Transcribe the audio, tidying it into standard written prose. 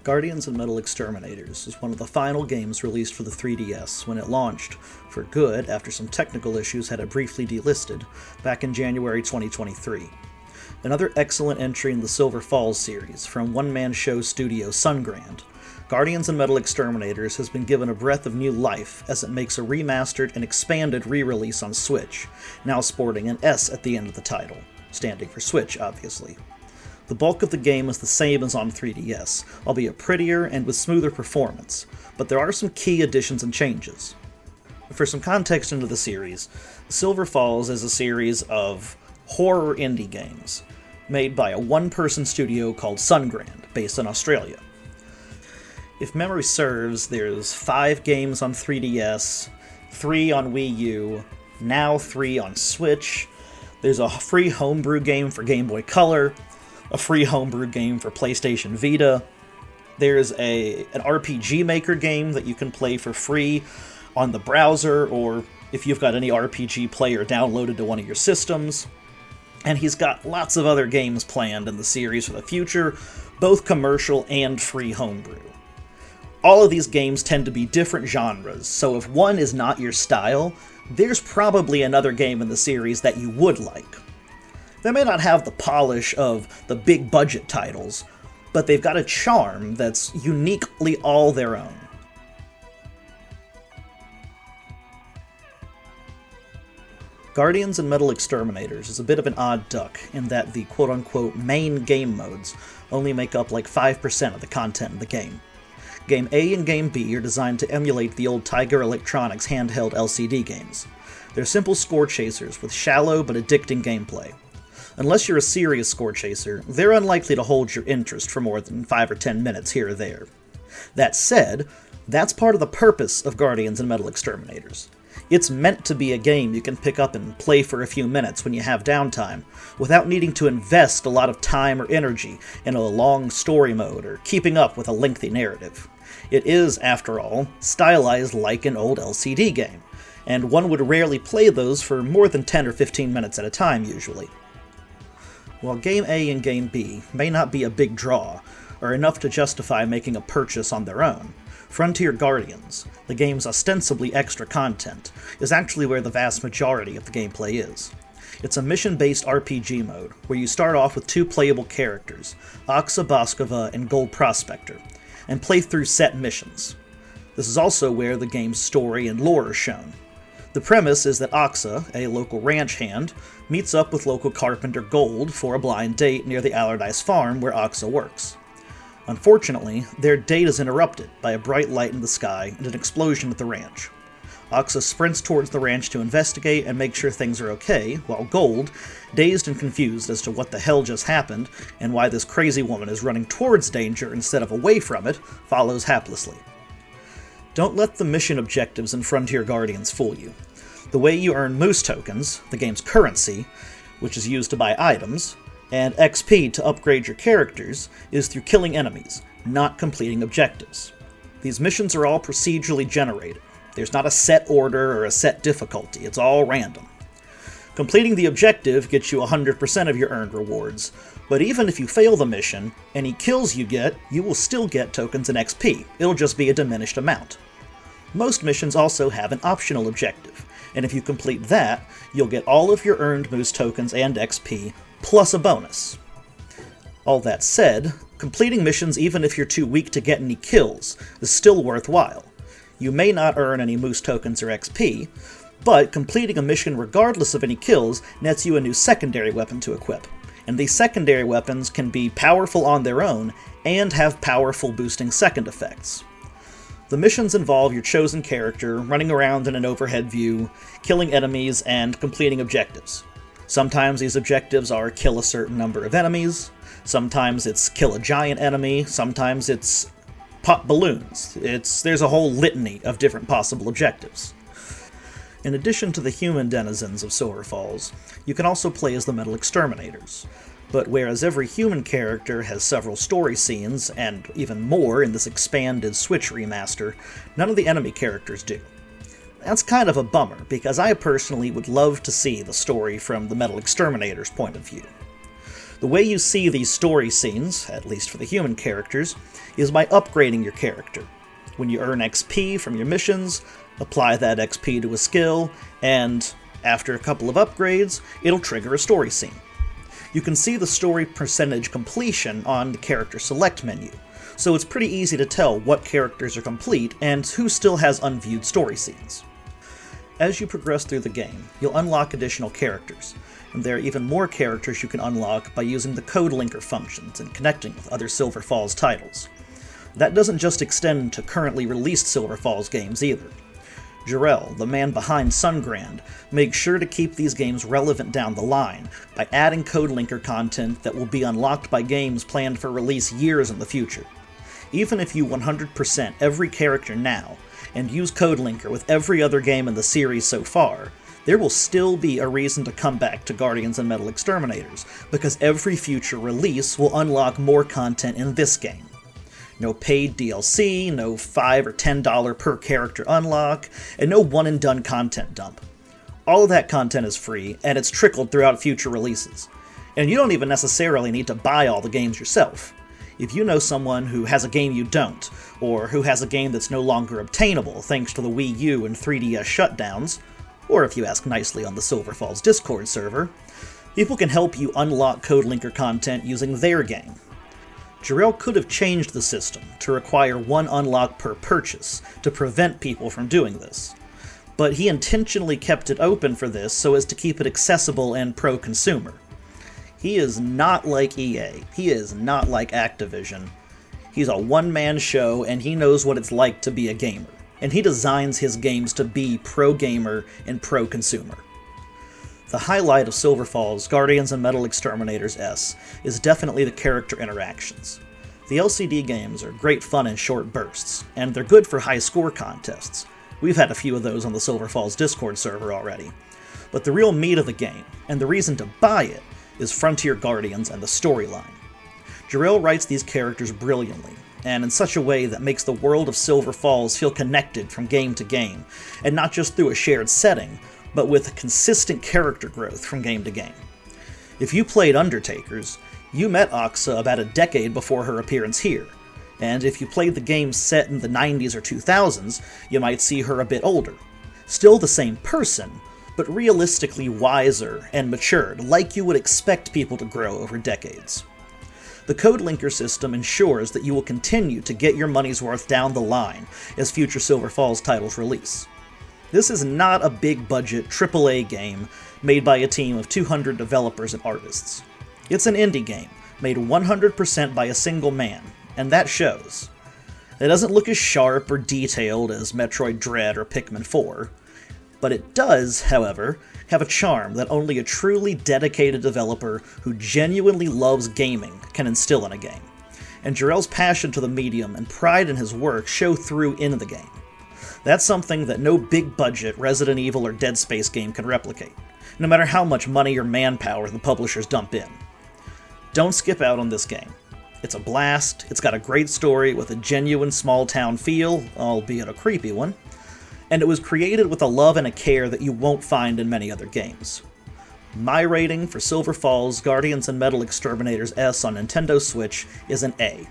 Guardians and Metal Exterminators is one of the final games released for the 3DS when it launched, for good after some technical issues had it briefly delisted, back in January 2023. Another excellent entry in the Silver Falls series from one-man show studio Sungrand, Guardians and Metal Exterminators has been given a breath of new life as it makes a remastered and expanded re-release on Switch, now sporting an S at the end of the title, standing for Switch, obviously. The bulk of the game is the same as on 3DS, albeit prettier and with smoother performance, but there are some key additions and changes. For some context into the series, Silver Falls is a series of horror indie games made by a one-person studio called Sungrand, based in Australia. If memory serves, there's 5 games on 3DS, 3 on Wii U, now 3 on Switch. There's a free homebrew game for Game Boy Color, a free homebrew game for PlayStation Vita. There's an RPG Maker game that you can play for free on the browser, or if you've got any RPG player downloaded to one of your systems. And he's got lots of other games planned in the series for the future, both commercial and free homebrew. All of these games tend to be different genres, so if one is not your style, there's probably another game in the series that you would like. They may not have the polish of the big budget titles, but they've got a charm that's uniquely all their own. Guardians and Metal Exterminators is a bit of an odd duck in that the quote-unquote main game modes only make up like 5% of the content in the game. Game A and Game B are designed to emulate the old Tiger Electronics handheld LCD games. They're simple score chasers with shallow but addicting gameplay. Unless you're a serious score chaser, they're unlikely to hold your interest for more than 5 or 10 minutes here or there. That said, that's part of the purpose of Guardians and Metal Exterminators. It's meant to be a game you can pick up and play for a few minutes when you have downtime, without needing to invest a lot of time or energy in a long story mode or keeping up with a lengthy narrative. It is, after all, stylized like an old LCD game, and one would rarely play those for more than 10 or 15 minutes at a time usually. While Game A and Game B may not be a big draw, or enough to justify making a purchase on their own, Frontier Guardians, the game's ostensibly extra content, is actually where the vast majority of the gameplay is. It's a mission-based RPG mode, where you start off with 2 playable characters, Aksa Baskova and Gold Prospector, and play through set missions. This is also where the game's story and lore are shown. The premise is that Aksa, a local ranch hand, meets up with local carpenter Gold for a blind date near the Allardyce farm where Aksa works. Unfortunately, their date is interrupted by a bright light in the sky and an explosion at the ranch. Aksa sprints towards the ranch to investigate and make sure things are okay, while Gold, dazed and confused as to what the hell just happened and why this crazy woman is running towards danger instead of away from it, follows haplessly. Don't let the mission objectives in Frontier Guardians fool you. The way you earn moose tokens, the game's currency, which is used to buy items, and XP to upgrade your characters, is through killing enemies, not completing objectives. These missions are all procedurally generated. There's not a set order or a set difficulty, it's all random. Completing the objective gets you 100% of your earned rewards, but even if you fail the mission, any kills you get, you will still get tokens and XP, it'll just be a diminished amount. Most missions also have an optional objective, and if you complete that, you'll get all of your earned moose tokens and XP, plus a bonus. All that said, completing missions even if you're too weak to get any kills is still worthwhile. You may not earn any moose tokens or XP, but completing a mission regardless of any kills nets you a new secondary weapon to equip, and these secondary weapons can be powerful on their own and have powerful boosting second effects. The missions involve your chosen character running around in an overhead view, killing enemies, and completing objectives. Sometimes these objectives are kill a certain number of enemies, sometimes it's kill a giant enemy, sometimes it's pop balloons. There's a whole litany of different possible objectives. In addition to the human denizens of Silver Falls, you can also play as the Metal Exterminators. But whereas every human character has several story scenes, and even more in this expanded Switch remaster, none of the enemy characters do. That's kind of a bummer, because I personally would love to see the story from the Metal Exterminators' point of view. The way you see these story scenes, at least for the human characters, is by upgrading your character. When you earn XP from your missions, apply that XP to a skill, and after a couple of upgrades, it'll trigger a story scene. You can see the story percentage completion on the character select menu, so it's pretty easy to tell what characters are complete and who still has unviewed story scenes. As you progress through the game, you'll unlock additional characters, and there are even more characters you can unlock by using the code linker functions and connecting with other Silver Falls titles. That doesn't just extend to currently released Silver Falls games either. Jarrell, the man behind Sungrand, makes sure to keep these games relevant down the line by adding code linker content that will be unlocked by games planned for release years in the future. Even if you 100% every character now, and use code linker with every other game in the series so far, there will still be a reason to come back to Guardians and Metal Exterminators, because every future release will unlock more content in this game. No paid DLC, no $5 or $10 per character unlock, and no one-and-done content dump. All of that content is free, and it's trickled throughout future releases. And you don't even necessarily need to buy all the games yourself. If you know someone who has a game you don't, or who has a game that's no longer obtainable thanks to the Wii U and 3DS shutdowns, or if you ask nicely on the Silver Falls Discord server, people can help you unlock code linker content using their game. Jarrell could have changed the system to require one unlock per purchase to prevent people from doing this, but he intentionally kept it open for this so as to keep it accessible and pro-consumer. He is not like EA, he is not like Activision. He's a one-man show and he knows what it's like to be a gamer, and he designs his games to be pro-gamer and pro-consumer. The highlight of Silver Falls, Guardians and Metal Exterminators S is definitely the character interactions. The LCD games are great fun in short bursts, and they're good for high score contests. We've had a few of those on the Silver Falls Discord server already. But the real meat of the game, and the reason to buy it, is Frontier Guardians and the storyline. Jarrell writes these characters brilliantly, and in such a way that makes the world of Silver Falls feel connected from game to game, and not just through a shared setting, but with consistent character growth from game to game. If you played Undertakers, you met Axa about a decade before her appearance here, and if you played the game set in the 90s or 2000s, you might see her a bit older. Still the same person, but realistically wiser and matured, like you would expect people to grow over decades. The code linker system ensures that you will continue to get your money's worth down the line as future Silver Falls titles release. This is not a big-budget AAA game made by a team of 200 developers and artists. It's an indie game, made 100% by a single man, and that shows. It doesn't look as sharp or detailed as Metroid Dread or Pikmin 4, but it does, however, have a charm that only a truly dedicated developer who genuinely loves gaming can instill in a game, and Jarrell's passion to the medium and pride in his work show through in the game. That's something that no big-budget Resident Evil or Dead Space game can replicate, no matter how much money or manpower the publishers dump in. Don't skip out on this game. It's a blast, it's got a great story with a genuine small-town feel, albeit a creepy one, and it was created with a love and a care that you won't find in many other games. My rating for Silver Falls, Guardians and Metal Exterminators S on Nintendo Switch is an A.